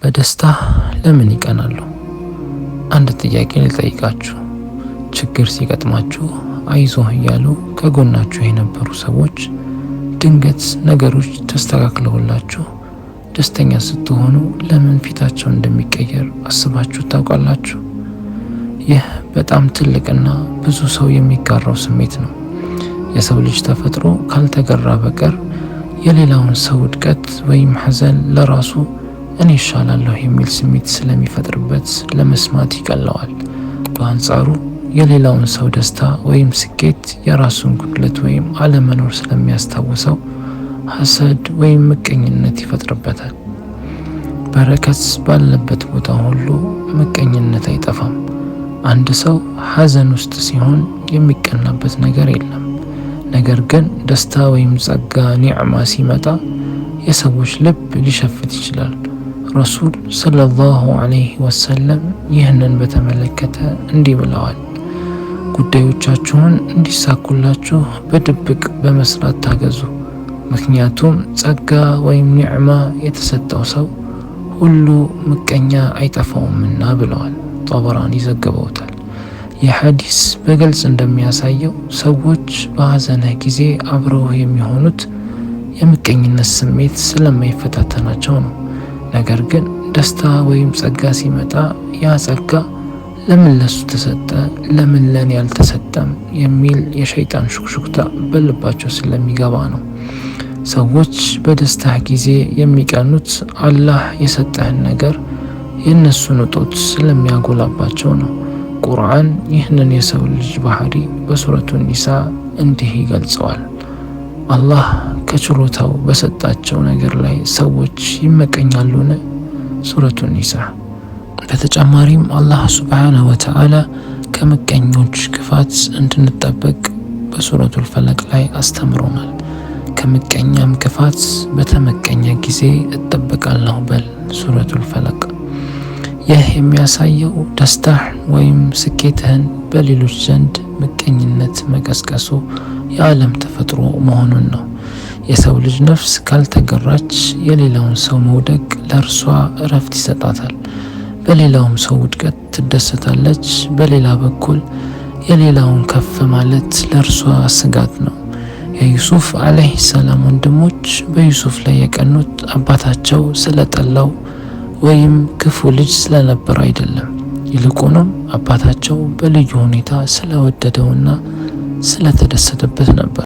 በደስታ ለምን ይቀናሉ? አንድ ጥያቄ ልጠይቃችሁ። ችግር ሲገጥማችሁ አይዞህ እያሉ ከጎናችሁ የነበሩ ሰዎች ድንገት ነገሮች ተስተካክለውላችሁ ደስተኛ ስትሆኑ ለምን ፊታቸው እንደሚቀየር አስባችሁ ታውቃላችሁ? ይህ በጣም ትልቅና ብዙ ሰው የሚጋራው ስሜት ነው። የሰው ልጅ ተፈጥሮ ካልተገራ በቀር የሌላውን ሰው ውድቀት ወይም ሐዘን ለራሱ እኔ ይሻላለሁ የሚል ስሜት ስለሚፈጥርበት ለመስማት ይቀለዋል። በአንጻሩ የሌላውን ሰው ደስታ ወይም ስኬት የራሱን ጉድለት ወይም አለመኖር ስለሚያስታውሰው ሐሰድ ወይም ምቀኝነት ይፈጥርበታል። በረከት ባለበት ቦታ ሁሉ ምቀኝነት አይጠፋም። አንድ ሰው ሐዘን ውስጥ ሲሆን የሚቀናበት ነገር የለም። ነገር ግን ደስታ ወይም ጸጋ ኒዕማ ሲመጣ የሰዎች ልብ ሊሸፍት ይችላል። ረሱል ሰለላሁ ዐለይሂ ወሰለም ይህንን በተመለከተ እንዲህ ብለዋል። ጉዳዮቻችሁን እንዲሳኩላችሁ በድብቅ በመስራት ታገዙ፣ ምክንያቱም ጸጋ ወይም ኒዕማ የተሰጠው ሰው ሁሉ ምቀኛ አይጠፋውምና ብለዋል። ጠበራኒ ዘግበውታል። ይህ ሐዲስ በግልጽ እንደሚያሳየው ሰዎች በሐዘንህ ጊዜ አብረው የሚሆኑት የምቀኝነት ስሜት ስለማይፈታተናቸው ነው። ነገር ግን ደስታ ወይም ጸጋ ሲመጣ ያ ጸጋ ለምን ለሱ ተሰጠ፣ ለምን ለኔ ያልተሰጠም የሚል የሸይጣን ሹክሹክታ በልባቸው ስለሚገባ ነው። ሰዎች በደስታህ ጊዜ የሚቀኑት አላህ የሰጠህን ነገር የእነሱን እጦት ስለሚያጎላባቸው ነው። ቁርአን ይህንን የሰው ልጅ ባህሪ በሱረቱ ኒሳ እንዲህ ይገልጸዋል። አላህ ከችሎታው በሰጣቸው ነገር ላይ ሰዎች ይመቀኛሉን? ሱረቱ ኒሳ። በተጨማሪም አላህ ሱብሓነሁ ወተዓላ ከምቀኞች ክፋት እንድንጠበቅ በሱረቱል ፈለቅ ላይ አስተምሮናል። ከምቀኛም ክፋት በተመቀኘ ጊዜ እጠበቃለሁ በል። ሱረቱል ፈለቅ። ይህ የሚያሳየው ደስታህ ወይም ስኬትህን በሌሎች ዘንድ ምቀኝነት መቀስቀሱ የዓለም ተፈጥሮ መሆኑን ነው። የሰው ልጅ ነፍስ ካልተገራች የሌላውን ሰው መውደቅ ለእርሷ እረፍት ይሰጣታል። በሌላውም ሰው ውድቀት ትደሰታለች። በሌላ በኩል የሌላውን ከፍ ማለት ለእርሷ ስጋት ነው። የዩሱፍ አለይሂ ሰላም ወንድሞች በዩሱፍ ላይ የቀኑት አባታቸው ስለጠላው ወይም ክፉ ልጅ ስለነበር አይደለም። ይልቁንም አባታቸው በልዩ ሁኔታ ስለወደደውና ስለተደሰተበት ነበር።